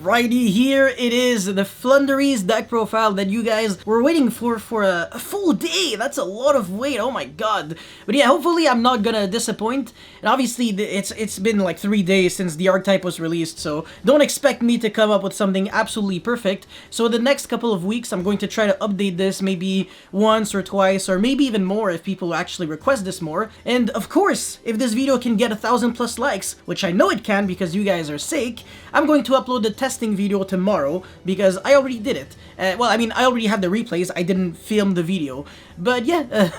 Alrighty, here it is, the Flunderies deck profile that you guys were waiting for a full day. That's a lot of wait, oh my god. But yeah, hopefully I'm not gonna disappoint. And obviously it's been like 3 days since the archetype was released, so don't expect me to come up with something absolutely perfect. So the next couple of weeks I'm going to try to update this maybe once or twice, or maybe even more if people actually request this more. And of course, if this video can get 1,000+ likes, which I know it can because you guys are sick, I'm going to upload the testing video tomorrow because I already did it. Well, I mean, I already have the replays, I didn't film the video. But yeah,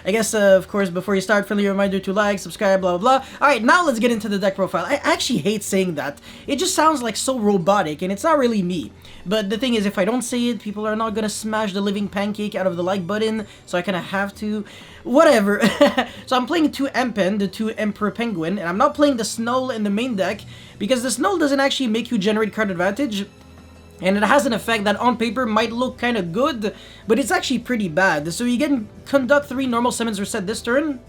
I guess, of course, before you start, friendly reminder to like, subscribe, blah, blah, blah. Alright, now let's get into the deck profile. I actually hate saying that. It just sounds like so robotic, and it's not really me. But the thing is, if I don't say it, people are not gonna smash the living pancake out of the like button, so I kinda have to. Whatever. So I'm playing 2 Empen, the 2 Emperor Penguin, and I'm not playing the Snull in the main deck, because the Snull doesn't actually make you generate card advantage. And it has an effect that on paper might look kind of good, but it's actually pretty bad. So you can conduct 3 normal summons reset this turn.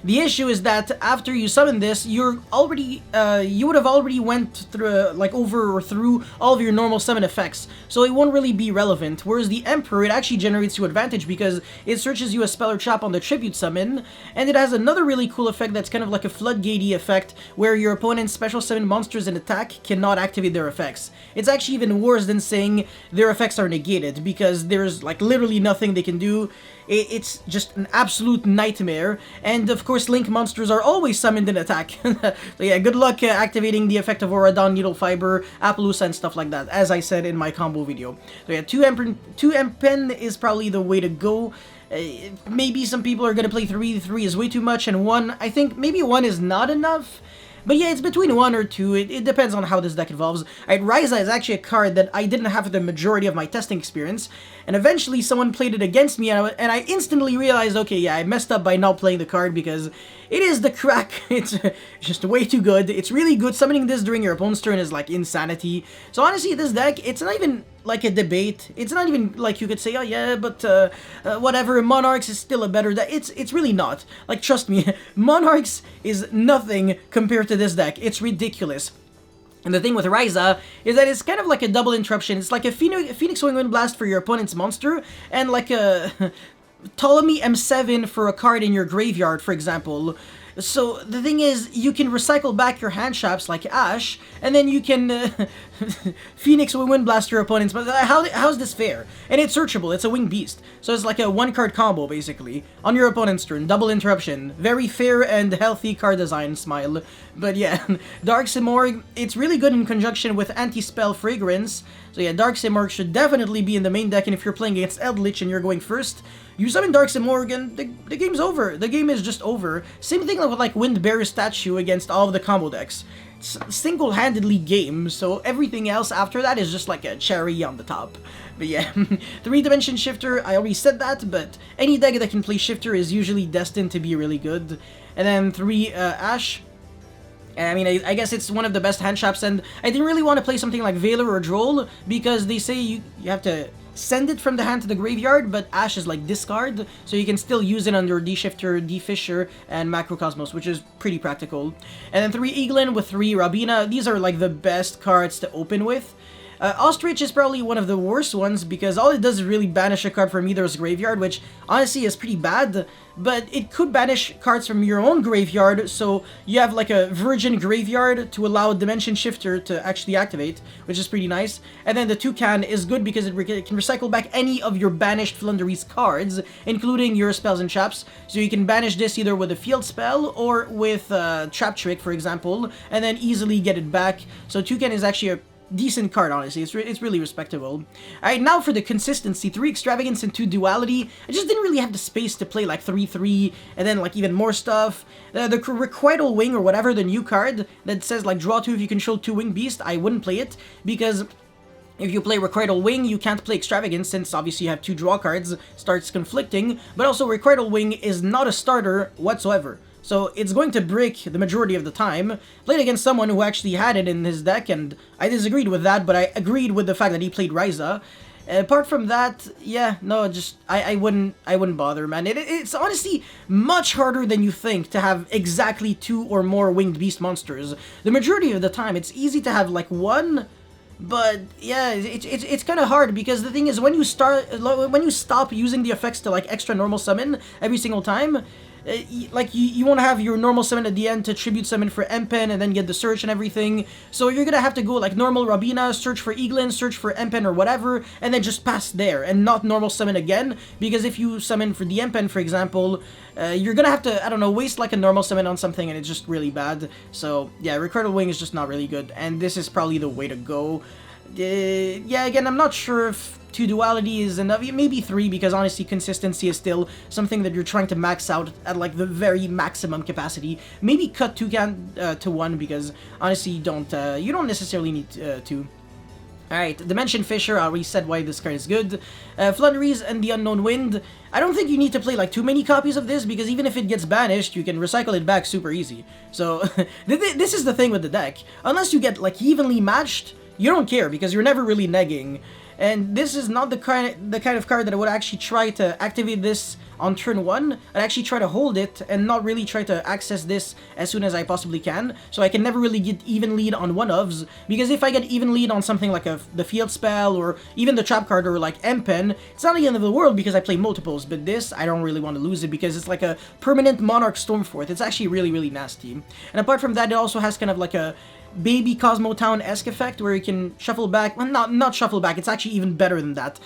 The issue is that after you summon this, you're already, you would have already went through, like, over or through all of your normal summon effects, so it won't really be relevant. Whereas the Emperor, it actually generates you advantage because it searches you a spell or trap on the tribute summon, and it has another really cool effect that's kind of like a floodgatey effect, where your opponent's special summon monsters in attack cannot activate their effects. It's actually even worse than saying their effects are negated, because there's, like, literally nothing they can do. It's just an absolute nightmare, and of course Link monsters are always summoned in attack. So yeah, good luck activating the effect of Auradon, Needle Fiber, Appaloosa, and stuff like that, as I said in my combo video. So yeah, 2 Empen is probably the way to go. Maybe some people are gonna play 3, 3 is way too much, and 1, I think maybe 1 is not enough. But yeah, it's between 1 or 2, it depends on how this deck evolves. Alright, Ryza is actually a card that I didn't have the majority of my testing experience, and eventually someone played it against me, and I instantly realized, okay, yeah, I messed up by not playing the card, because it is the crack. It's just way too good. It's really good. Summoning this during your opponent's turn is like insanity. So honestly, this deck, it's not even like a debate. It's not even like you could say, oh yeah, but whatever, Monarchs is still a better deck. It's really not. Like, trust me, Monarchs is nothing compared to this deck. It's ridiculous. And the thing with Ryza is that it's kind of like a double interruption. It's like a Phoenix Wing Blast for your opponent's monster, and like a Ptolemy M7 for a card in your graveyard, for example. So the thing is, you can recycle back your hand traps like Ash, and then you can Phoenix Wind Blast your opponents. But how's this fair? And it's searchable. It's a Winged Beast, so it's like a 1-card combo basically on your opponent's turn. Double interruption. Very fair and healthy card design. Smile. But yeah, Dark Simorgh, it's really good in conjunction with Anti-Spell Fragrance. So yeah, Dark Simorgh should definitely be in the main deck, and if you're playing against Eldritch and you're going first, you summon Dark Simorgh and the game's over. The game is just over. Same thing with like Windbearer Statue against all of the combo decks. It's single-handedly game, so everything else after that is just like a cherry on the top. But yeah, 3-Dimension Shifter, I already said that, but any deck that can play Shifter is usually destined to be really good. And then 3 Ash. I mean, I guess it's one of the best hand traps, and I didn't really want to play something like Veiler or Droll, because they say you have to send it from the hand to the graveyard, but Ash is like discard, so you can still use it under D-Shifter, D-Fisher, and Macrocosmos, which is pretty practical. And then 3 Eaglin with 3 Rabina. These are like the best cards to open with. Ostrich is probably one of the worst ones, because all it does is really banish a card from either's graveyard, which honestly is pretty bad, but it could banish cards from your own graveyard, so you have like a virgin graveyard to allow Dimension Shifter to actually activate, which is pretty nice. And then the Toucan is good because it can recycle back any of your banished Flunderies cards, including your spells and traps, so you can banish this either with a field spell or with Trap Trick, for example, and then easily get it back. So Toucan is actually a decent card, honestly. It's really respectable. Alright, now for the consistency. 3 Extravagance and 2 Duality. I just didn't really have the space to play like 3-3 and then like even more stuff. The Requital Wing or whatever, the new card that says like draw 2 if you control 2 Winged Beast, I wouldn't play it, because if you play Requital Wing, you can't play Extravagance, since obviously you have 2 draw cards, starts conflicting, but also Requital Wing is not a starter whatsoever. So it's going to break the majority of the time. Played against someone who actually had it in his deck, and I disagreed with that, but I agreed with the fact that he played Ryza. Apart from that, yeah, no, just I wouldn't bother, man. It's honestly much harder than you think to have exactly 2 or more Winged Beast monsters. The majority of the time, it's easy to have like 1 But yeah, it's kind of hard because the thing is when you stop using the effects to like extra normal summon every single time, like you won't have your normal summon at the end to tribute summon for Empen and then get the search and everything. So you're gonna have to go like normal Rabina, search for Eaglin, search for Empen or whatever, and then just pass there and not normal summon again. Because if you summon for the Empen, for example, you're gonna have to, I don't know, waste like a normal summon on something, and it's just really bad. So yeah, Ricardo Wing is just not really good, and this is probably the way to go. Yeah, again, I'm not sure if 2 duality is enough, maybe 3, because honestly consistency is still something that you're trying to max out at like the very maximum capacity. Maybe cut 2 to 1, because honestly you don't necessarily need 2. Alright, Dimension Fisher, I already said why this card is good. Flunderies and the Unknown Wind. I don't think you need to play like too many copies of this, because even if it gets banished, you can recycle it back super easy. So, this is the thing with the deck. Unless you get like evenly matched, you don't care, because you're never really negging. And this is not the kind of card that I would actually try to activate this on turn 1. I'd actually try to hold it and not really try to access this as soon as I possibly can, so I can never really get even lead on one-ofs, because if I get even lead on something like the field spell or even the trap card or like Empen, it's not the end of the world because I play multiples, but this, I don't really want to lose it because it's like a permanent Monarch Stormforth. It's actually really, really nasty. And apart from that, it also has kind of like a baby Cosmotown-esque effect where you can shuffle back, well, not shuffle back, it's actually even better than that.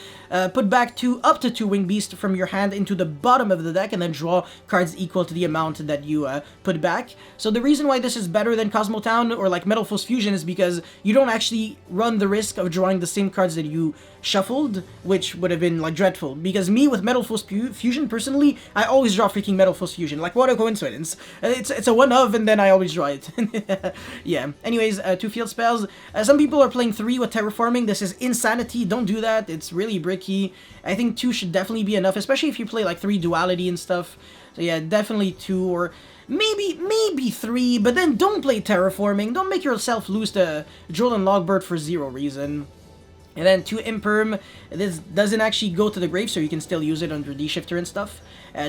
Put back up to 2 Wing Beast from your hand into the bottom of the deck and then draw cards equal to the amount that you put back. So the reason why this is better than Cosmotown or like Metal Force Fusion is because you don't actually run the risk of drawing the same cards that you shuffled, which would have been like dreadful. Because me with Metal Force Fusion, personally, I always draw freaking Metal Force Fusion. Like, what a coincidence. It's a one-of and then I always draw it. Yeah. Anyways, 2 field spells. Some people are playing 3 with Terraforming. This is insanity. Don't do that. It's really bricky. I think 2 should definitely be enough, especially if you play like 3 duality and stuff. So yeah, definitely 2 or maybe 3, but then don't play Terraforming. Don't make yourself lose to Jolan Logbird for 0 reason. And then 2 Imperm, this doesn't actually go to the grave, so you can still use it under D-Shifter and stuff.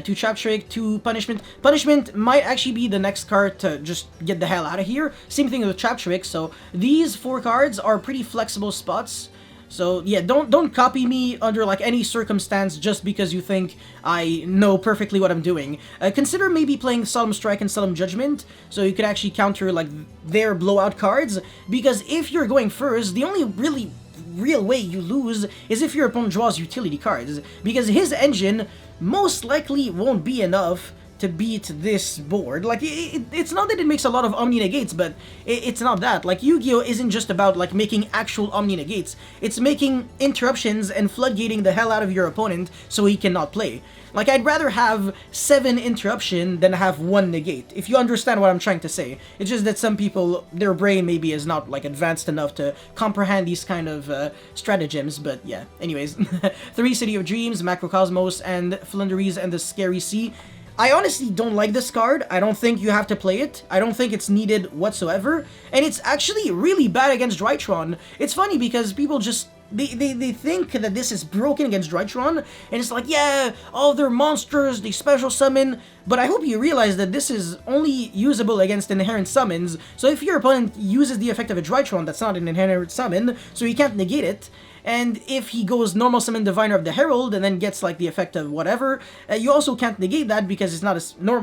2 Trap Trick, 2 Punishment. Punishment might actually be the next card to just get the hell out of here. Same thing with Trap Trick, so these 4 cards are pretty flexible spots. So yeah, don't copy me under like any circumstance just because you think I know perfectly what I'm doing. Consider maybe playing Solemn Strike and Solemn Judgment, so you could actually counter like their blowout cards, because if you're going first, the only real way you lose is if your opponent draws utility cards, because his engine most likely won't be enough to beat this board. Like, it's not that it makes a lot of Omni Negates, but it's not that. Like, Yu-Gi-Oh! Isn't just about, like, making actual Omni Negates. It's making interruptions and floodgating the hell out of your opponent so he cannot play. Like, I'd rather have 7 interruption than have 1 negate, if you understand what I'm trying to say. It's just that some people, their brain maybe is not, like, advanced enough to comprehend these kind of stratagems, but yeah. Anyways, 3 City of Dreams, Macrocosmos, and Flunderies and the Scary Sea. I honestly don't like this card. I don't think you have to play it. I don't think it's needed whatsoever. And it's actually really bad against Drytron. It's funny because people just... They think that this is broken against Drytron, and it's like, yeah, all their monsters, they special summon, but I hope you realize that this is only usable against inherent summons, so if your opponent uses the effect of a Drytron, that's not an inherent summon, so you can't negate it. And if he goes normal summon Diviner of the Herald and then gets like the effect of whatever, you also can't negate that because it's not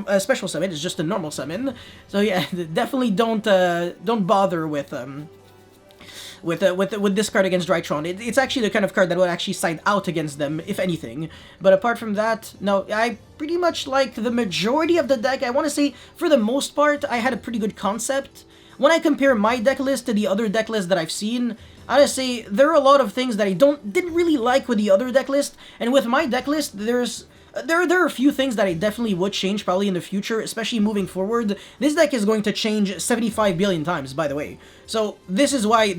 a special summon, it's just a normal summon. So yeah, definitely don't bother with this card against Drytron. It's actually the kind of card that would actually side out against them, if anything. But apart from that, no, I pretty much like the majority of the deck. I want to say, for the most part, I had a pretty good concept. When I compare my deck list to the other deck lists that I've seen, I gotta say, there are a lot of things that I didn't really like with the other deck list, and with my deck list, there are a few things that I definitely would change probably in the future, especially moving forward. This deck is going to change 75 billion times, by the way. So this is why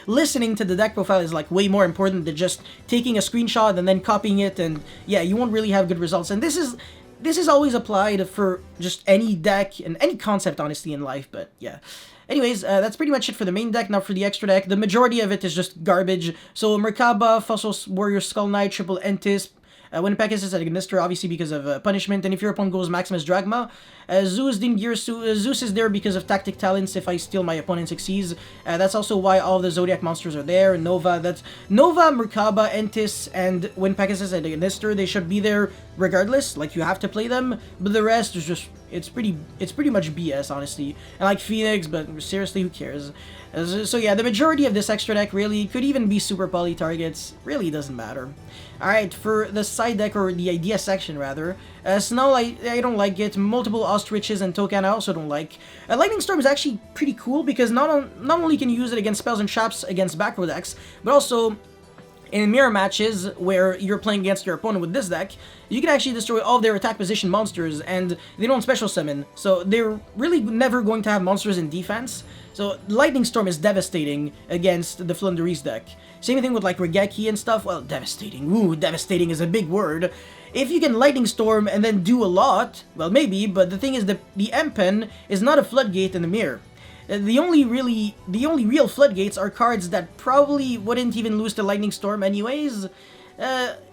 listening to the deck profile is like way more important than just taking a screenshot and then copying it, and yeah, you won't really have good results. And this is always applied for just any deck and any concept, honestly, in life, but yeah. Anyways, that's pretty much it for the main deck. Now for the extra deck, the majority of it is just garbage. So Merkaba, Fossil Warrior Skull Knight, Triple Entis, when Pegasus at Ignister, obviously because of punishment, and if your opponent goes Maximus Dragma, Zeus Dingir, Zeus is there because of tactic talents if I steal my opponent's Xyz. That's also why all the Zodiac monsters are there. Nova, that's Nova, Merkaba, Entis, and when Pegasus at Ignister, they should be there regardless, like you have to play them, but the rest is just, it's pretty much BS, honestly. And like Phoenix, but seriously, who cares? So yeah, the majority of this extra deck really could even be super poly targets, really doesn't matter. Alright, for the side deck, or the idea section rather, Snow, I don't like it. Multiple Ostriches and Tokan I also don't like. Lightning Storm is actually pretty cool because not only can you use it against spells and traps against back row decks, but also in mirror matches where you're playing against your opponent with this deck, you can actually destroy all of their attack position monsters, and they don't special summon, so they're really never going to have monsters in defense. So Lightning Storm is devastating against the Floowandereeze deck. Same thing with like Regeki and stuff. Well, devastating. Ooh, devastating is a big word. If you can Lightning Storm and then do a lot, well maybe, but the thing is the Empen is not a floodgate in the mirror. The only real floodgates are cards that probably wouldn't even lose to Lightning Storm anyways,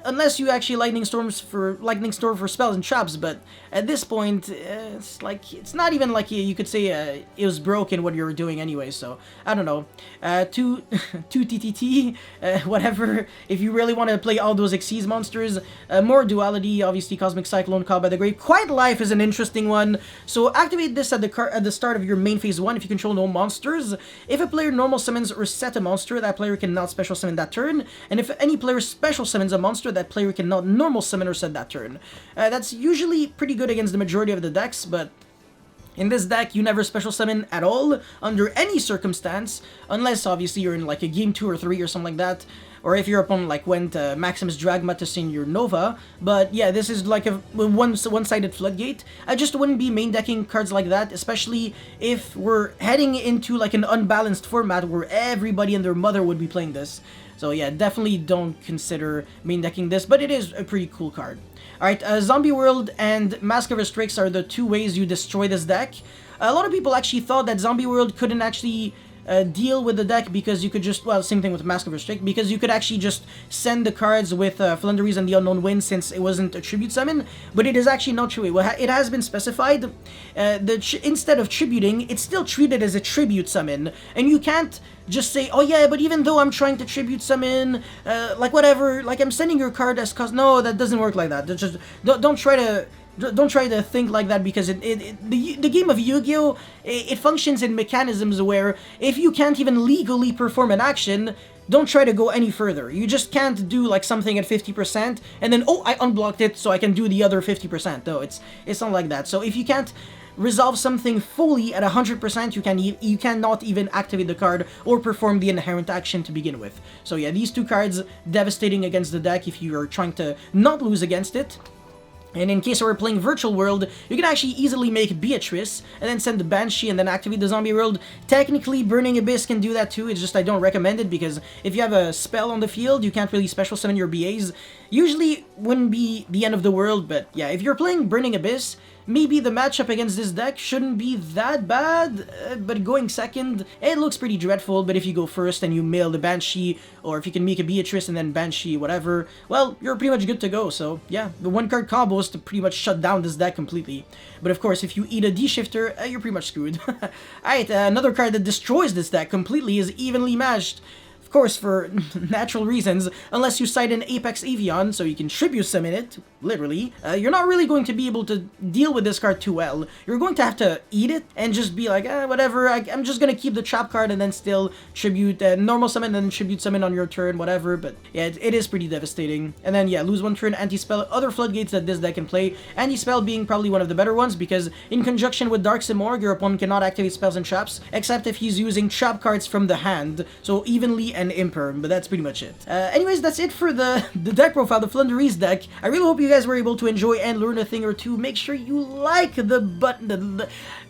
unless you actually Lightning Storm for spells and traps. But at this point, it's not even like you could say it was broken what you were doing anyway. So I don't know, two TTT, whatever. If you really want to play all those Xyz monsters, more duality, obviously Cosmic Cyclone, Call by the Grave. Quiet Life is an interesting one. So activate this at the start of your main phase 1 if you control no monsters. If a player normal summons or set a monster, that player cannot special summon that turn. And if any player special summons a monster, that player cannot normal summon or set that turn. That's usually pretty good against the majority of the decks, but in this deck, you never special summon at all, under any circumstance, unless obviously you're in like a game 2 or 3 or something like that, or if your opponent like went Maximus Dragma to send your Nova. But yeah, this is like a one-sided floodgate. I just wouldn't be main decking cards like that, especially if we're heading into like an unbalanced format where everybody and their mother would be playing this. So yeah, definitely don't consider main decking this, but it is a pretty cool card. Alright, Zombie World and Mask of Restricts are the two ways you destroy this deck. A lot of people actually thought that Zombie World couldn't actually deal with the deck because you could just, well, same thing with Mask of Restrict, because you could actually just send the cards with Floowandereeze and the Unknown Wind since it wasn't a tribute summon, but it is actually not true. It has been specified, instead of tributing, it's still treated as a tribute summon, and you can't just say, oh yeah, but even though I'm trying to tribute summon, like whatever, like I'm sending your card as cost. No, that doesn't work like that. Just don't try to think like that, because the game of Yu-Gi-Oh! It functions in mechanisms where if you can't even legally perform an action, don't try to go any further. You just can't do like something at 50% and then, oh, I unblocked it so I can do the other 50%. No, it's not like that. So if you can't resolve something fully at 100%, you cannot even activate the card or perform the inherent action to begin with. So yeah, these two cards, devastating against the deck if you are trying to not lose against it. And in case we're playing Virtual World, you can actually easily make Beatrice, and then send the Banshee, and then activate the Zombie World. Technically, Burning Abyss can do that too, it's just I don't recommend it, because if you have a spell on the field, you can't really special summon your BAs. Usually, wouldn't be the end of the world, but yeah, if you're playing Burning Abyss, maybe the matchup against this deck shouldn't be that bad, but going second, it looks pretty dreadful. But if you go first and you mail the Banshee, or if you can make a Beatrice and then Banshee, whatever, well, you're pretty much good to go. So yeah, the one-card combo is to pretty much shut down this deck completely. But of course, if you eat a D-Shifter, you're pretty much screwed. Alright, another card that destroys this deck completely is Evenly Matched. Of course, for natural reasons, unless you cite an Apex Avian, so you can tribute summon it, literally, you're not really going to be able to deal with this card too well. You're going to have to eat it and just be like, whatever, I'm just gonna keep the trap card and then still tribute, normal summon and then tribute summon on your turn, whatever. But yeah, it is pretty devastating. And then yeah, lose one turn, anti-spell, other floodgates that this deck can play. Anti-spell being probably one of the better ones, because in conjunction with Dark Simorgh, your opponent cannot activate spells and traps, except if he's using trap cards from the hand, so evenly and Imperm, but that's pretty much it. Anyways, that's it for the deck profile, the Floowandereeze deck. I really hope you guys were able to enjoy and learn a thing or two. Make sure you like the button,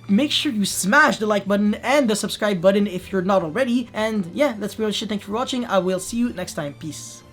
make sure you smash the like button and the subscribe button if you're not already. And yeah, that's pretty much it. Thank you for watching. I will see you next time. Peace.